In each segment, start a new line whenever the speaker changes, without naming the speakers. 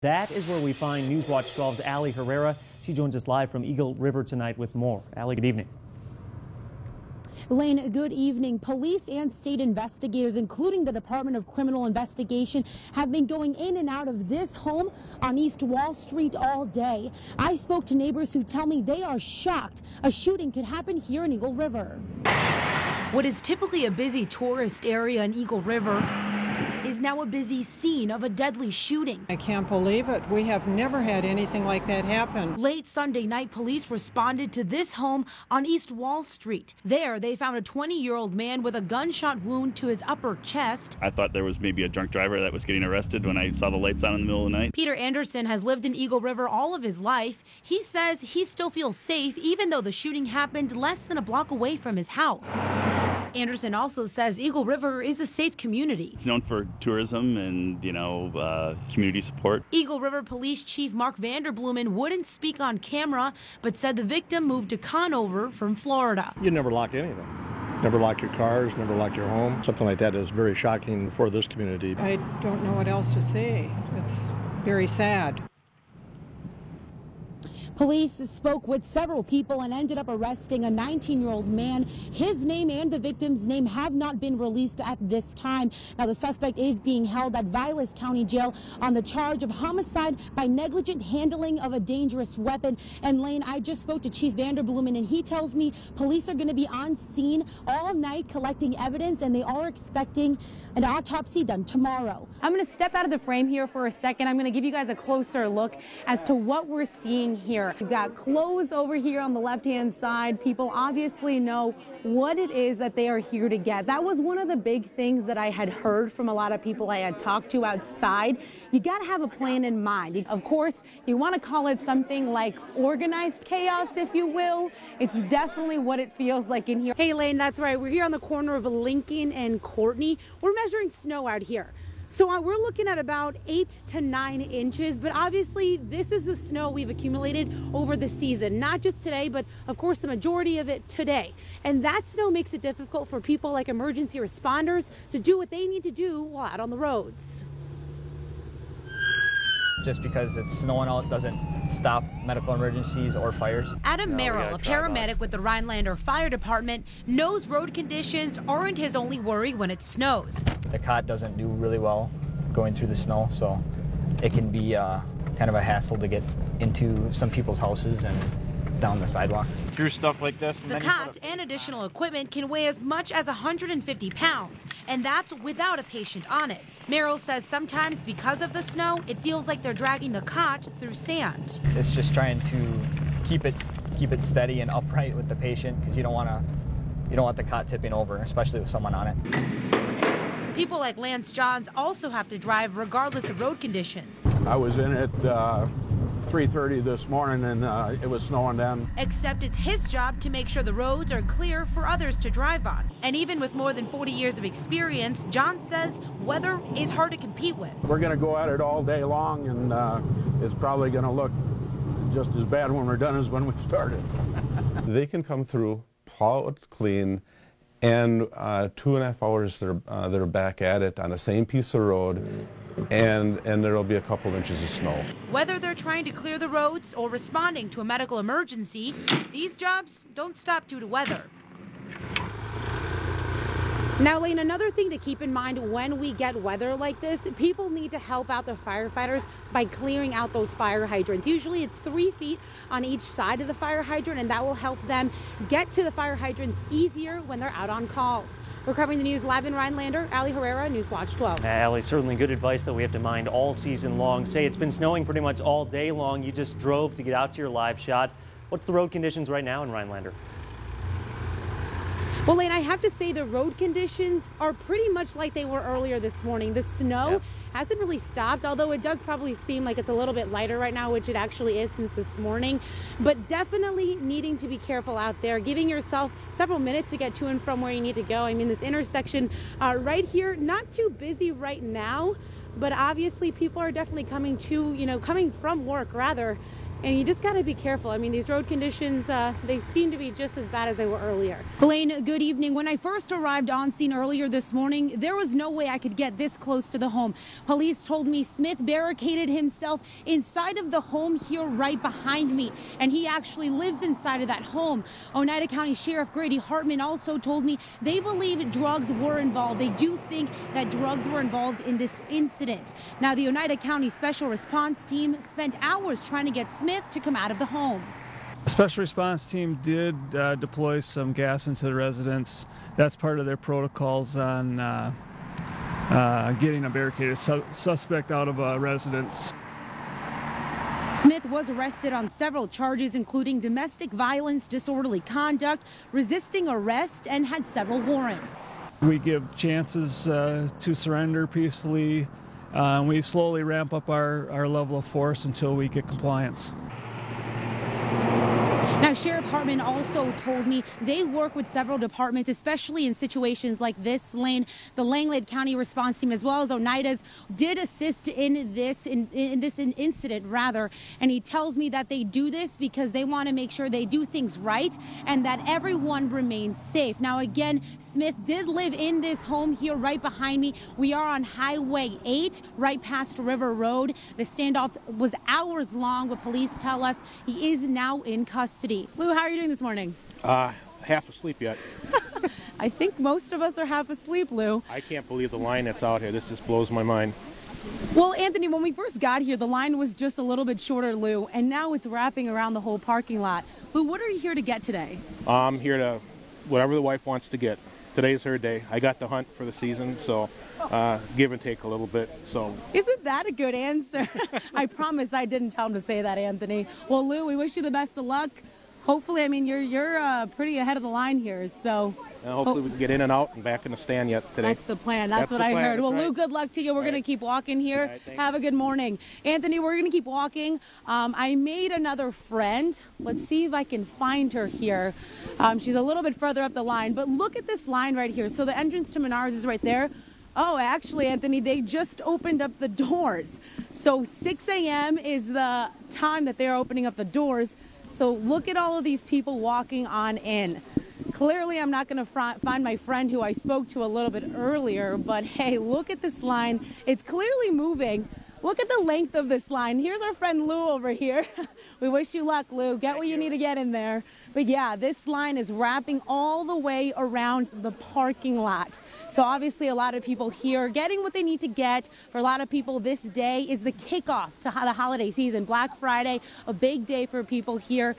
That is where we find Newswatch 12's Ali Herrera. She joins us live from Eagle River tonight with more. Ali, good evening.
Lane, good evening. Police and state investigators, including the Department of Criminal Investigation, have been going in and out of this home on East Wall Street all day. I spoke to neighbors who tell me they are shocked a shooting could happen here in Eagle River. What is typically a busy tourist area in Eagle River is now a busy scene of a deadly shooting.
I can't believe it. We have never had anything like that happen.
Late Sunday night, police responded to this home on East Wall Street. There, they found a 20-year-old man with a gunshot wound to his upper chest.
I thought there was maybe a drunk driver that was getting arrested when I saw the lights on in the middle of the night.
Peter Anderson has lived in Eagle River all of his life. He says he still feels safe even though the shooting happened less than a block away from his house. Anderson also says Eagle River is a safe community.
It's known for tourism and, community support.
Eagle River Police Chief Mark Vanderbloemen wouldn't speak on camera, but said the victim moved to Conover from Florida.
You never lock anything. Never lock your cars, never lock your home. Something like that is very shocking for this community.
I don't know what else to say. It's very sad.
Police spoke with several people and ended up arresting a 19-year-old man. His name and the victim's name have not been released at this time. Now, the suspect is being held at Vilas County Jail on the charge of homicide by negligent handling of a dangerous weapon. And Lane, I just spoke to Chief Vanderbloemen, and he tells me police are going to be on scene all night collecting evidence, and they are expecting an autopsy done tomorrow. I'm going to step out of the frame here for a second. I'm going to give you guys a closer look as to what we're seeing here. You've got clothes over here on the left-hand side. People obviously know what it is that they are here to get. That was one of the big things that I had heard from a lot of people I had talked to outside. You got to have a plan in mind. Of course, you want to call it something like organized chaos, if you will. It's definitely what it feels like in here. Hey, Lane, that's right. We're here on the corner of Lincoln and Courtney. We're measuring snow out here. So we're looking at about 8 to 9 inches, but obviously this is the snow we've accumulated over the season, not just today, but of course the majority of it today. And that snow makes it difficult for people like emergency responders to do what they need to do while out on the roads.
Just because it's snowing out doesn't stop medical emergencies or fires.
Adam Merrill, a paramedic with the Rhinelander Fire Department, knows road conditions aren't his only worry when it snows.
The cot doesn't do really well going through the snow, so it can be kind of a hassle to get into some people's houses and down the sidewalks.
Through stuff like this.
The cot and additional equipment can weigh as much as 150 pounds, and that's without a patient on it. Merrill says sometimes because of the snow, it feels like they're dragging the cot through sand.
It's just trying to keep it steady and upright with the patient, because you don't want the cot tipping over, especially with someone on it.
People like Lance Johns also have to drive regardless of road conditions.
I was in at 3:30 this morning, and it was snowing down.
Except it's his job to make sure the roads are clear for others to drive on. And even with more than 40 years of experience, John says weather is hard to compete with.
We're going to go at it all day long, and it's probably going to look just as bad when we're done as when we started.
They can come through, plow it clean, and 2.5 hours they're back at it on the same piece of road, and there'll be a couple inches of snow.
Whether they're trying to clear the roads or responding to a medical emergency, these jobs don't stop due to weather. Now, Lane, another thing to keep in mind when we get weather like this, people need to help out the firefighters by clearing out those fire hydrants. Usually it's 3 feet on each side of the fire hydrant, and that will help them get to the fire hydrants easier when they're out on calls. We're covering the news live in Rhinelander. Ali Herrera, Newswatch 12.
Ali, certainly good advice that we have to mind all season long. Say it's been snowing pretty much all day long. You just drove to get out to your live shot. What's the road conditions right now in Rhinelander?
Well, Lane, I have to say the road conditions are pretty much like they were earlier this morning. The snow hasn't really stopped, although it does probably seem like it's a little bit lighter right now, which it actually is since this morning. But definitely needing to be careful out there, giving yourself several minutes to get to and from where you need to go. I mean, this intersection right here, not too busy right now, but obviously people are definitely coming from work rather. And you just got to be careful. I mean, these road conditions, they seem to be just as bad as they were earlier. Blaine, good evening. When I first arrived on scene earlier this morning, there was no way I could get this close to the home. Police told me Smith barricaded himself inside of the home here right behind me, and he actually lives inside of that home. Oneida County Sheriff Grady Hartman also told me they believe drugs were involved. They do think that drugs were involved in this incident. Now, the Oneida County Special Response Team spent hours trying to get Smith to come out of the home.
The special response team did deploy some gas into the residence. That's part of their protocols on getting a barricaded suspect out of a residence.
Smith was arrested on several charges, including domestic violence, disorderly conduct, resisting arrest, and had several warrants.
We give chances to surrender peacefully. We slowly ramp up our level of force until we get compliance.
Now, Sheriff Hartman also told me they work with several departments, especially in situations like this. Lane, the Langlade County Response Team, as well as Oneida's, did assist in this incident, rather. And he tells me that they do this because they want to make sure they do things right and that everyone remains safe. Now, again, Smith did live in this home here right behind me. We are on Highway 8, right past River Road. The standoff was hours long, but police tell us he is now in custody. Lou, how are you doing this morning?
Half asleep yet.
I think most of us are half asleep, Lou.
I can't believe the line that's out here. This just blows my mind.
Well, Anthony, when we first got here, the line was just a little bit shorter, Lou, and now it's wrapping around the whole parking lot. Lou, what are you here to get today?
I'm here to whatever the wife wants to get. Today's her day. I got the hunt for the season, so give and take a little bit. So
isn't that a good answer? I promise I didn't tell him to say that, Anthony. Well, Lou, we wish you the best of luck. Hopefully, I mean, you're pretty ahead of the line here, so.
Hopefully we can get in and out and back in the stand yet today.
That's the plan. That's what I heard. Well, Lou, good luck to you. We're going to keep walking here.
Right,
have a good morning. Anthony, we're going to keep walking. I made another friend. Let's see if I can find her here. She's a little bit further up the line, but look at this line right here. So the entrance to Menards is right there. Oh, actually, Anthony, they just opened up the doors. So 6 a.m. is the time that they're opening up the doors. So look at all of these people walking on in. Clearly, I'm not going to find my friend who I spoke to a little bit earlier, but hey, look at this line. It's clearly moving. Look at the length of this line. Here's our friend Lou over here. We wish you luck, Lou. Get what you need to get in there. But yeah, this line is wrapping all the way around the parking lot. So obviously a lot of people here getting what they need to get. For a lot of people, this day is the kickoff to the holiday season. Black Friday, a big day for people here.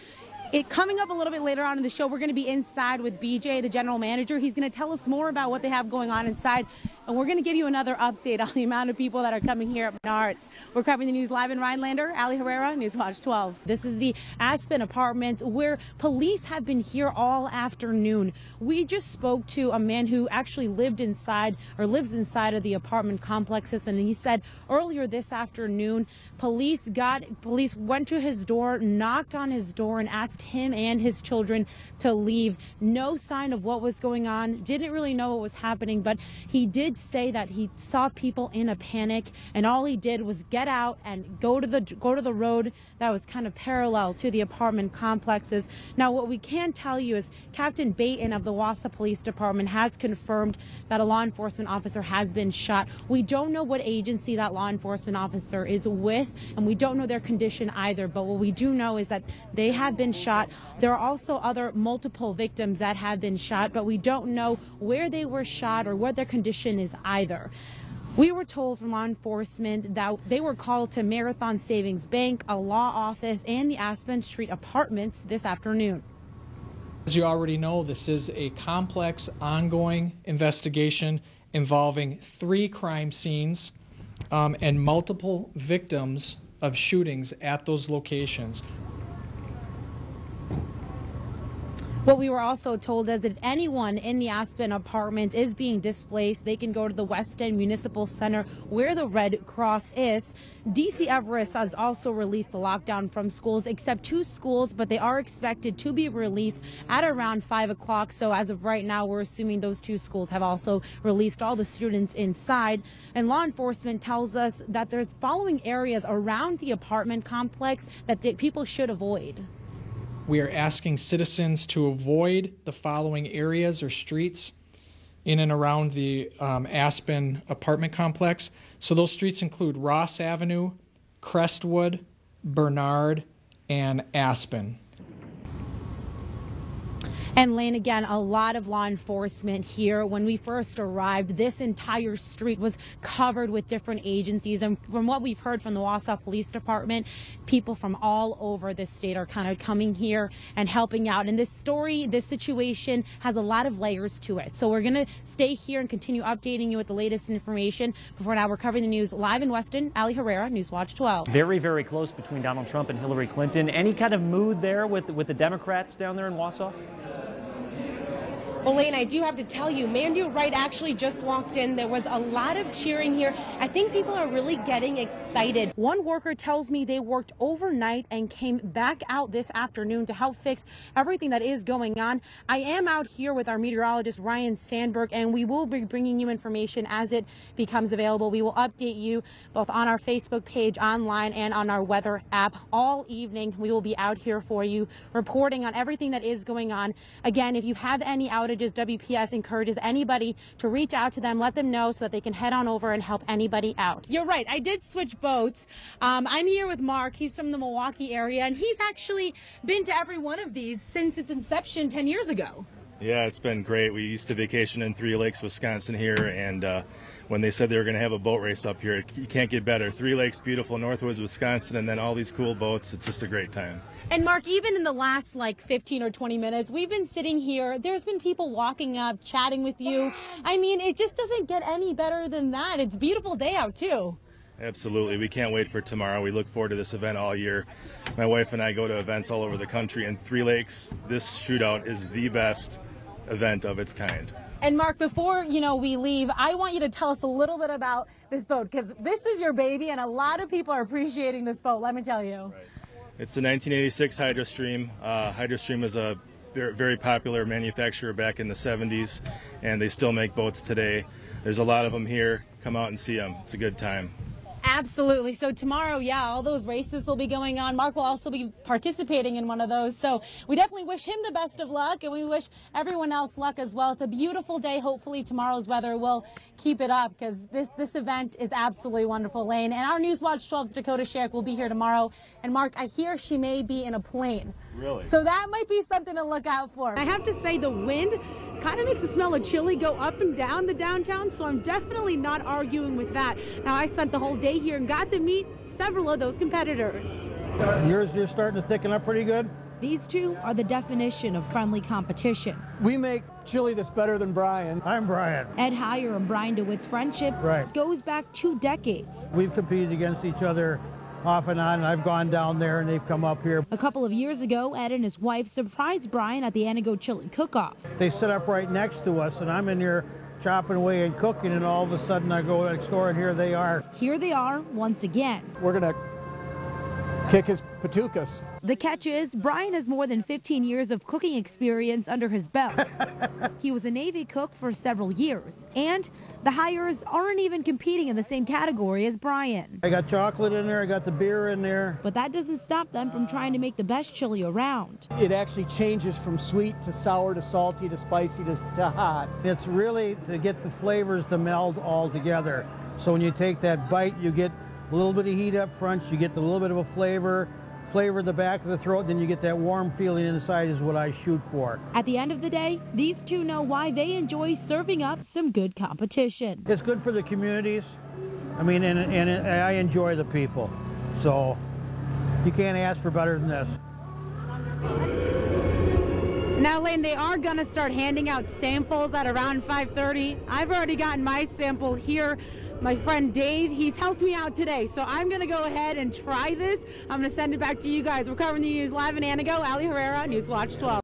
Coming up a little bit later on in the show, we're going to be inside with BJ, the general manager. He's going to tell us more about what they have going on inside. And we're going to give you another update on the amount of people that are coming here at Menards. We're covering the news live in Rhinelander. Ali Herrera, Newswatch 12. This is the Aspen Apartments where police have been here all afternoon. We just spoke to a man who actually lived inside or lives inside of the apartment complexes. And he said earlier this afternoon, police went to his door, knocked on his door and asked him and his children to leave. No sign of what was going on. Didn't really know what was happening, but he did say that he saw people in a panic, and all he did was get out and go to the road that was kind of parallel to the apartment complexes. Now, what we can tell you is Captain Baton of the Wausau Police Department has confirmed that a law enforcement officer has been shot. We don't know what agency that law enforcement officer is with, and we don't know their condition either, but what we do know is that they have been shot. There are also other multiple victims that have been shot, but we don't know where they were shot or what their condition is either. We were told from law enforcement that they were called to Marathon Savings Bank, a law office, and the Aspen Street Apartments this afternoon.
As you already know, this is a complex, ongoing investigation involving 3 crime scenes and multiple victims of shootings at those locations.
What we were also told is that if anyone in the Aspen apartment is being displaced, they can go to the West End Municipal Center where the Red Cross is. DC Everest has also released the lockdown from schools, except 2 schools, but they are expected to be released at around 5 o'clock. So as of right now, we're assuming those 2 schools have also released all the students inside. And law enforcement tells us that there's following areas around the apartment complex that people should avoid.
We are asking citizens to avoid the following areas or streets in and around the Aspen apartment complex. So those streets include Ross Avenue, Crestwood, Bernard, and Aspen.
And Lane, again, a lot of law enforcement here. When we first arrived, this entire street was covered with different agencies. And from what we've heard from the Wausau Police Department, people from all over the state are kind of coming here and helping out. And this story, this situation has a lot of layers to it. So we're going to stay here and continue updating you with the latest information. Before now, we're covering the news live in Weston. Ali Herrera, Newswatch 12.
Very, very close between Donald Trump and Hillary Clinton. Any kind of mood there with the Democrats down there in Wausau?
Well, Lane, I do have to tell you, Mandy Wright actually just walked in. There was a lot of cheering here. I think people are really getting excited.
One worker tells me they worked overnight and came back out this afternoon to help fix everything that is going on. I am out here with our meteorologist, Ryan Sandberg, and we will be bringing you information as it becomes available. We will update you both on our Facebook page, online, and on our weather app all evening. We will be out here for you, reporting on everything that is going on. Again, if you have any outages, WPS encourages anybody to reach out to them, let them know so that they can head on over and help anybody out.
You're right. I did switch boats. I'm here with Mark. He's from the Milwaukee area, and he's actually been to every one of these since its inception 10 years ago.
Yeah, it's been great. We used to vacation in Three Lakes, Wisconsin here, and when they said they were going to have a boat race up here, you can't get better. Three Lakes, beautiful, Northwoods, Wisconsin, and then all these cool boats. It's just a great time.
And Mark, even in the last 15 or 20 minutes, we've been sitting here. There's been people walking up, chatting with you. I mean, it just doesn't get any better than that. It's a beautiful day out, too.
Absolutely. We can't wait for tomorrow. We look forward to this event all year. My wife and I go to events all over the country, and Three Lakes, this shootout is the best event of its kind.
And Mark, before we leave, I want you to tell us a little bit about this boat, because this is your baby, and a lot of people are appreciating this boat, let me tell you.
Right. It's the 1986 Hydrostream. Hydrostream was a very popular manufacturer back in the 70s, and they still make boats today. There's a lot of them here. Come out and see them. It's a good time.
Absolutely. So tomorrow, all those races will be going on. Mark will also be participating in one of those. So we definitely wish him the best of luck, and we wish everyone else luck as well. It's a beautiful day. Hopefully tomorrow's weather will keep it up, because this event is absolutely wonderful, Lane. And our Newswatch 12's Dakota Sherrick will be here tomorrow. And Mark, I hear she may be in a plane.
Really?
So that might be something to look out for.
I have to say the wind kind of makes the smell of chili go up and down the downtown, so I'm definitely not arguing with that. Now, I spent the whole day here and got to meet several of those competitors.
You're starting to thicken up pretty good?
These two are the definition of friendly competition.
We make chili that's better than Brian.
I'm Brian.
Ed Heyer and Brian DeWitt's friendship goes back 2 decades.
We've competed against each other off and on, and I've gone down there and they've come up here.
A couple of years ago, Ed and his wife surprised Brian at the Anago Chili Cook-Off.
They sit up right next to us, and I'm in here chopping away and cooking, and all of a sudden I go next door and here they are.
Here they are once again.
We're gonna kick his patukas.
The catch is, Brian has more than 15 years of cooking experience under his belt. He was a Navy cook for several years, and the Heyers aren't even competing in the same category as Brian.
I got chocolate in there, I got the beer in there.
But that doesn't stop them from trying to make the best chili around.
It actually changes from sweet to sour to salty to spicy to hot.
It's really to get the flavors to meld all together. So when you take that bite, you get a little bit of heat up front, you get a little bit of a flavor the back of the throat, then you get that warm feeling inside is what I shoot for.
At the end of the day, these two know why they enjoy serving up some good competition.
It's good for the communities. I mean, and I enjoy the people. So you can't ask for better than this.
Now, Lane, they are going to start handing out samples at around 5:30. I've already gotten my sample here. My friend Dave, he's helped me out today, so I'm going to go ahead and try this. I'm going to send it back to you guys. We're covering the news live in Anago. Ali Herrera, Newswatch 12.